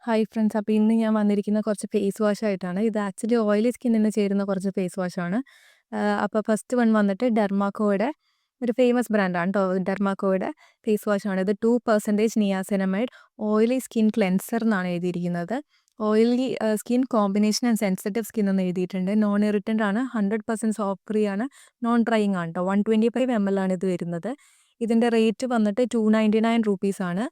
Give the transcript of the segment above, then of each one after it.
Hi friends. അപ്പോൾ ഇന്ന് ഞാൻ വന്നിരിക്കുന്ന കുറച്ച് ഫേസ് വാഷ് ആയിട്ടാണ്. ഇത് ആക്ച്വലി ഓയിലി സ്കിന്നിന് ചേരുന്ന കുറച്ച് ഫേസ് വാഷാണ്. അപ്പോൾ ഫസ്റ്റ് വൺ വന്നിട്ട് ഡെർമാക്കോയുടെ ഒരു ഫേമസ് ബ്രാൻഡാണ് കേട്ടോ. ഡെർമാക്കോയുടെ ഫേസ് വാഷാണ്. ഇത് 2% നിയാസിനമൈഡ് ഓയിലി സ്കിൻ ക്ലെൻസർ എന്നാണ് എഴുതിയിരിക്കുന്നത്. Oily skin combination and sensitive skin എന്ന് എഴുതിയിട്ടുണ്ട്. നോൺ ഇറിറ്റൻ്റ് ആണ്, 100% സോപ്പ് ഫ്രീ ആണ്, നോൺ ഡ്രൈയിങ് ആണ് കേട്ടോ. 125 ml ആണ് ഇത് വരുന്നത്. ഇതിൻ്റെ റേറ്റ് വന്നിട്ട് 299 റുപ്പീസാണ്.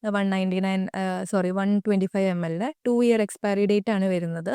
125 ml 2 ഇയർ എക്സ്പയറി ഡേറ്റ് ആണ് വരുന്നത്.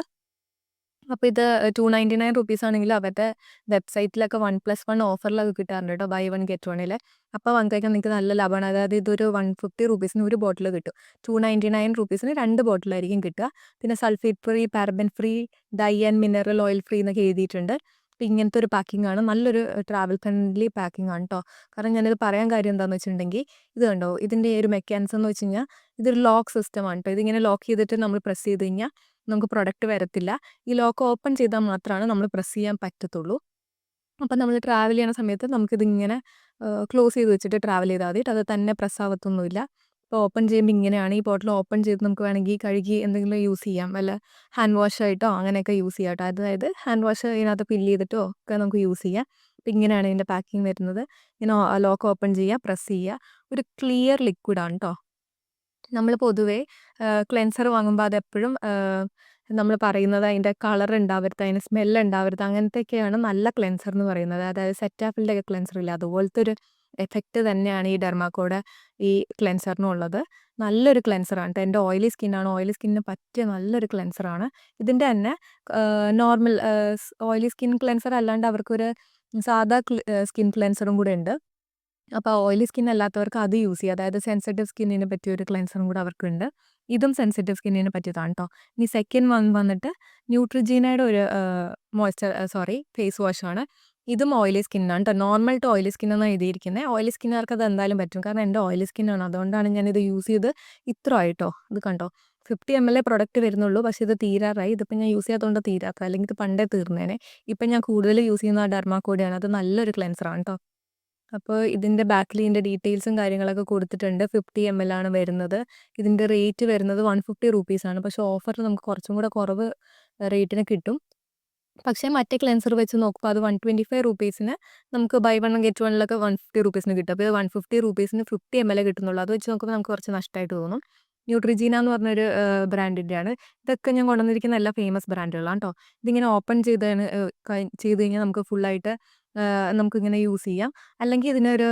അപ്പോൾ ഇത് 299 റുപ്പീസ് ആണെങ്കിൽ അവരുടെ വെബ്സൈറ്റിലൊക്കെ 1+1 ഓഫറിലൊക്കെ കിട്ടാറുണ്ട് കേട്ടോ, ബൈ വൺ ഗെറ്റ് വണ്ണിൽ. അപ്പോൾ വാങ്ങിക്കഴിഞ്ഞാൽ നിങ്ങൾക്ക് നല്ല ലാഭമാണ്. അതായത് ഇതൊരു 150 റുപ്പീസിന് ഒരു ബോട്ടിൽ കിട്ടും. 299 റുപ്പീസിന് 2 ബോട്ടിലായിരിക്കും കിട്ടുക. പിന്നെ sulphate free, paraben free, dye and mineral oil free എന്നൊക്കെ എഴുതിയിട്ടുണ്ട്. അപ്പോൾ ഇങ്ങനത്തെ ഒരു പാക്കിംഗ് ആണ്. നല്ലൊരു ട്രാവൽ ഫ്രണ്ട്ലി പാക്കിംഗ് ആണ് കേട്ടോ. കാരണം ഞാനിത് പറയാൻ കാര്യം എന്താണെന്ന് വെച്ചിട്ടുണ്ടെങ്കിൽ, ഇത് കണ്ടോ, ഇതിൻ്റെ ഒരു മെക്കാനിസം എന്ന് വെച്ച് കഴിഞ്ഞാൽ ഇതൊരു ലോക്ക് സിസ്റ്റമാണ് കേട്ടോ. ഇതിങ്ങനെ ലോക്ക് ചെയ്തിട്ട് നമ്മൾ പ്രസ് ചെയ്ത് കഴിഞ്ഞാൽ നമുക്ക് പ്രൊഡക്റ്റ് വരത്തില്ല. ഈ ലോക്ക് ഓപ്പൺ ചെയ്താൽ മാത്രമാണ് നമ്മൾ പ്രസ് ചെയ്യാൻ പറ്റത്തുള്ളൂ. അപ്പം നമ്മൾ ട്രാവൽ ചെയ്യുന്ന സമയത്ത് നമുക്കിതിങ്ങനെ ക്ലോസ് ചെയ്ത് വെച്ചിട്ട് ട്രാവൽ ചെയ്താൽ മതി. അത് തന്നെ പ്രസ് ആവത്തൊന്നുമില്ല. ഇപ്പോൾ ഓപ്പൺ ചെയ്യുമ്പോൾ ഇങ്ങനെയാണ്. ഈ ബോട്ടിൽ ഓപ്പൺ ചെയ്ത് നമുക്ക് വേണമെങ്കിൽ കഴുകി എന്തെങ്കിലും യൂസ് ചെയ്യാം. വല്ല ഹാൻഡ് വാഷ് ആയിട്ടോ അങ്ങനെയൊക്കെ യൂസ് ചെയ്യാം കേട്ടോ. അതായത് ഹാൻഡ് വാഷ് ഇതിനകത്ത് ഫില്ല് ചെയ്തിട്ടോ ഒക്കെ നമുക്ക് യൂസ് ചെയ്യാം. അപ്പോൾ ഇങ്ങനെയാണ് ഇതിൻ്റെ പാക്കിംഗ് വരുന്നത്. ഇങ്ങനെ ലോക്ക് ഓപ്പൺ ചെയ്യുക, പ്രസ് ചെയ്യുക. ഒരു ക്ലിയർ ലിക്വിഡാണ് കേട്ടോ. നമ്മൾ പൊതുവേ ക്ലെൻസർ വാങ്ങുമ്പോൾ അതെപ്പോഴും നമ്മൾ പറയുന്നത് അതിൻ്റെ കളർ ഉണ്ടാവരുത്, അതിന് സ്മെല്ല് ഉണ്ടാവരുത്, അങ്ങനത്തെയൊക്കെയാണ് നല്ല ക്ലെൻസർ എന്ന് പറയുന്നത്. അതായത് സെറ്റാഫിലിൻ്റെ ഒക്കെ ക്ലെൻസർ ഇല്ല, അതുപോലത്തെ ഒരു എഫക്റ്റ് തന്നെയാണ് ഈ ഡെർമാക്കോയുടെ ഈ ക്ലെൻസറിനുള്ളത്. നല്ലൊരു ക്ലെൻസറാണ് കേട്ടോ. എൻ്റെ ഓയിലി സ്കിന്നാണ്, ഓയിലി സ്കിന്നിന് പറ്റിയ നല്ലൊരു ക്ലെൻസറാണ്. ഇതിൻ്റെ തന്നെ നോർമൽ ഓയിലി സ്കിൻ ക്ലെൻസർ അല്ലാണ്ട് അവർക്കൊരു സാധാ സ്കിൻ ക്ലെൻസറും കൂടെ ഉണ്ട്. അപ്പോൾ ഓയിലി സ്കിൻ അല്ലാത്തവർക്ക് അത് യൂസ് ചെയ്യുക. അതായത് സെൻസിറ്റീവ് സ്കിന്നിന് പറ്റിയ ഒരു ക്ലെൻസറും കൂടെ അവർക്കുണ്ട്. ഇതും സെൻസിറ്റീവ് സ്കിന്നിന് പറ്റിയതാണ് കേട്ടോ. ഇനി സെക്കൻഡ് വൺ വന്നിട്ട് ന്യൂട്രിജീനയുടെ ഒരു ഫേസ് വാഷാണ്. ഇതും ഓയിലി സ്കിന്നാണ് കേട്ടോ. നോർമൽ ടു ഓയിലി സ്കിൻ എന്നാണ് എഴുതിയിരിക്കുന്നത്. ഓയിലി സ്കിന്നുകാർക്ക് അത് എന്തായാലും പറ്റും. കാരണം എൻ്റെ ഓയിലി സ്കിന്നാണ്, അതുകൊണ്ടാണ് ഞാനിത് യൂസ് ചെയ്ത് ഇത്ര ആയിട്ടോ. ഇത് കണ്ടോ, 50 ml പ്രൊഡക്റ്റ് വരുന്നുള്ളൂ. പക്ഷേ ഇത് തീരാറായി. ഇതിപ്പോൾ ഞാൻ യൂസ് ചെയ്യാത്തതുകൊണ്ട് തീരാത്ത, അല്ലെങ്കിൽ ഇത് പണ്ടേ തീർന്നേനെ. ഇപ്പം ഞാൻ കൂടുതൽ യൂസ് ചെയ്യുന്ന ഡെർമാക്കോടെയാണ്. അത് നല്ലൊരു ക്ലെൻസറാണ് കേട്ടോ. അപ്പോൾ ഇതിൻ്റെ ബാക്കിൽ ഇതിൻ്റെ ഡീറ്റെയിൽസും കാര്യങ്ങളൊക്കെ കൊടുത്തിട്ടുണ്ട്. 50 ml ആണ് വരുന്നത്. ഇതിൻ്റെ റേറ്റ് വരുന്നത് 150 റുപ്പീസാണ്. പക്ഷേ ഓഫറിൽ നമുക്ക് കുറച്ചും കൂടെ കുറവ് റേറ്റിന് കിട്ടും. പക്ഷേ മറ്റേ ക്ലെൻസർ വെച്ച് നോക്കുമ്പോൾ അത് 125 റുപ്പീസിന് നമുക്ക് ബൈ വൺ ഗെറ്റ് വണ്ണിലൊക്കെ 150 റുപ്പീസിന് കിട്ടും. അപ്പോൾ ഇത് 150 റുപ്പീസിന് 50 ml കിട്ടുന്നുള്ളൂ. അത് വെച്ച് നോക്കുമ്പോൾ നമുക്ക് കുറച്ച് നഷ്ടമായിട്ട് തോന്നും. ന്യൂട്രിജീന എന്ന് പറഞ്ഞൊരു ബ്രാൻഡിൻ്റെയാണ്. ഇതൊക്കെ ഞാൻ കൊണ്ടുവന്നിരിക്കുന്ന എല്ലാ ഫേമസ് ബ്രാൻഡുകളാണ് കേട്ടോ. ഇതിങ്ങനെ ഓപ്പൺ ചെയ്ത് കഴിഞ്ഞാൽ നമുക്ക് ഫുള്ളായിട്ട് നമുക്കിങ്ങനെ യൂസ് ചെയ്യാം. അല്ലെങ്കിൽ ഇതിനൊരു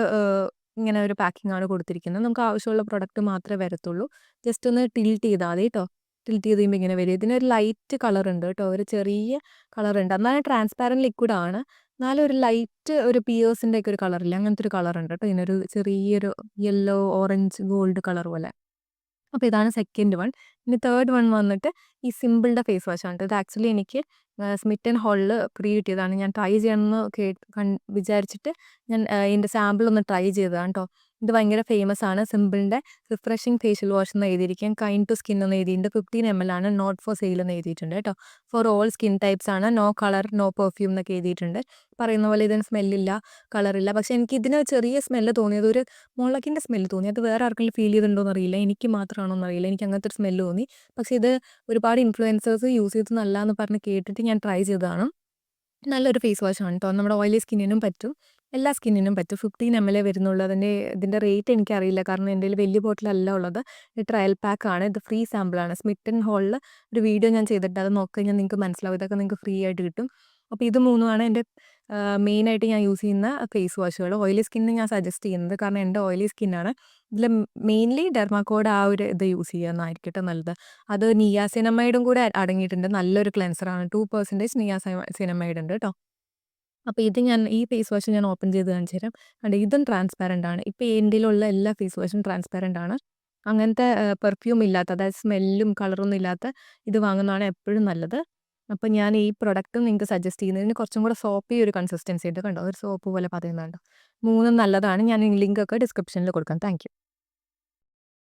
ഇങ്ങനെ ഒരു പാക്കിംഗ് ആണ് കൊടുത്തിരിക്കുന്നത്. നമുക്ക് ആവശ്യമുള്ള പ്രൊഡക്റ്റ് മാത്രമേ വരത്തുള്ളൂ. ജസ്റ്റ് ഒന്ന് ടിൽറ്റ് ചെയ്താൽ മതി കേട്ടോ. ടിൽറ്റ് ചെയ്ത് കഴിയുമ്പോൾ ഇങ്ങനെ വരും. ഇതിനൊരു ലൈറ്റ് കളർ ഉണ്ട് കേട്ടോ, ഒരു ചെറിയ കളർ ഉണ്ട്. എന്നാലും ട്രാൻസ്പാരൻറ്റ് ലിക്വിഡ് ആണ്. എന്നാലും ഒരു ലൈറ്റ് ഒരു പിയേഴ്സിൻ്റെ ഒക്കെ ഒരു കളറില്ല, അങ്ങനത്തെ ഒരു കളർ ഉണ്ട് കേട്ടോ. ഇതിനൊരു ചെറിയൊരു യെല്ലോ ഓറഞ്ച് ഗോൾഡ് കളർ പോലെ. അപ്പോൾ ഇതാണ് സെക്കൻഡ് വൺ. ഇനി തേർഡ് വൺ വന്നിട്ട് ഈ സിമ്പിളിൻ്റെ ഫേസ് വാഷാണ്. ഇത് ആക്ച്വലി എനിക്ക് സ്മിത്ത് ആൻഡ് ഹോളിൽ ഫ്രീ കിട്ടിയതാണ്. ഞാൻ ട്രൈ ചെയ്യണമെന്ന് വിചാരിച്ചിട്ട് ഞാൻ ഇതിൻ്റെ സാമ്പിൾ ഒന്ന് ട്രൈ ചെയ്തതാണ് കേട്ടോ. ഇത് ഭയങ്കര ഫേമസ് ആണ്. സിമ്പിളിൻ്റെ റിഫ്രഷിംഗ് ഫേഷ്യൽ വാഷ് എന്ന് എഴുതിയിരിക്കും. കൈൻഡ് ടു സ്കിൻ എന്ന് എഴുതിയിട്ടുണ്ട്. 15 ml ആണ്. നോട്ട് ഫോർ സെയിൽ എന്ന് എഴുതിയിട്ടുണ്ട് കേട്ടോ. ഫോർ ഓൾ സ്കിൻ ടൈപ്സ് ആണ്. നോ കളർ, നോ പെർഫ്യൂം എന്നൊക്കെ എഴുതിയിട്ടുണ്ട്. പറയുന്ന പോലെ ഇതിന് സ്മെല്ലില്ല, കളറില്ല. പക്ഷേ എനിക്ക് ഇതിന് ചെറിയ സ്മെല്ല് തോന്നിയത്, ഒരു മുളകിൻ്റെ സ്മെല്ല് തോന്നി. അത് വേറെ ആർക്കെങ്കിലും ഫീൽ ചെയ്തിട്ടുണ്ടോ എന്നറിയില്ല, എനിക്ക് മാത്രമാണോ എന്നറിയില്ല. എനിക്ക് അങ്ങനത്തെ ഒരു സ്മെല്ല് തോന്നി. പക്ഷേ ഇത് ഒരുപാട് ഇൻഫ്ലുവൻസേഴ്സ് യൂസ് ചെയ്ത് നല്ലതെന്ന് പറഞ്ഞ് കേട്ടിട്ട് ഞാൻ ട്രൈ ചെയ്തതാണ്. നല്ലൊരു ഫേസ് വാഷാണ് കേട്ടോ. നമ്മുടെ ഓയിലി സ്കിന്നിനും പറ്റും, എല്ലാ സ്കിന്നിനും പറ്റും. 15 ml വരുന്നുള്ളൂ. ഇതിൻ്റെ റേറ്റ് എനിക്കറിയില്ല, കാരണം എൻ്റെ കയ്യിൽ വലിയ ബോട്ടിലല്ല ഉള്ളത്. ഇത് ട്രയൽ പാക്കാണ്. ഇത് ഫ്രീ സാമ്പിളാണ്. സ്മിത്ത് ആൻഡ് ഹോളിൽ ഒരു വീഡിയോ ഞാൻ ചെയ്തിട്ട് അത് നോക്കി കഴിഞ്ഞാൽ നിങ്ങൾക്ക് മനസ്സിലാവും. ഇതൊക്കെ നിങ്ങൾക്ക് ഫ്രീ ആയിട്ട് കിട്ടും. അപ്പോൾ ഇത് മൂന്നുമാണ് എൻ്റെ മെയിനായിട്ട് ഞാൻ യൂസ് ചെയ്യുന്ന ഫേസ് വാഷുകൾ. ഓയിലി സ്കിന്നിന് ഞാൻ സജസ്റ്റ് ചെയ്യുന്നത്, കാരണം എൻ്റെ ഓയിലി സ്കിന്നാണ്. ഇതിൽ മെയിൻലി ഡെർമാക്കോയുടെ ആ ഒരു ഇത് യൂസ് ചെയ്യുന്നതായിരിക്കട്ടെ നല്ലത്. അത് നിയാസിനമൈഡും കൂടെ അടങ്ങിയിട്ടുണ്ട്. നല്ലൊരു ക്ലെൻസറാണ്. 2% നിയാസിനമൈഡ് ഉണ്ട് കേട്ടോ. അപ്പോൾ ഇത് ഞാൻ ഈ ഫേസ് വാഷ് ഞാൻ ഓപ്പൺ ചെയ്ത് കാണിച്ചു തരാം. കണ്ടോ, ഇതും ട്രാൻസ്പാരൻ്റ് ആണ്. ഇപ്പോൾ എൻ്റെയിലുള്ള എല്ലാ ഫേസ് വാഷും ട്രാൻസ്പാരൻ്റ് ആണ്. അങ്ങനത്തെ പെർഫ്യൂം ഇല്ലാത്ത, അതായത് സ്മെല്ലും കളറൊന്നും ഇല്ലാത്ത ഇത് വാങ്ങുന്നതാണ് എപ്പോഴും നല്ലത്. അപ്പോൾ ഞാൻ ഈ പ്രൊഡക്റ്റും നിങ്ങൾക്ക് സജസ്റ്റ് ചെയ്യുന്നത്. ഇതിന് കുറച്ചും കൂടെ സോപ്പി ഒരു കൺസിസ്റ്റൻസി ഉണ്ട്. കണ്ടോ, ഒരു സോപ്പ് പോലെ പതയുന്നുണ്ടോ. മൂന്നും നല്ലതാണ്. ഞാൻ ലിങ്കൊക്കെ ഡിസ്ക്രിപ്ഷനിൽ കൊടുക്കാം. Thank you.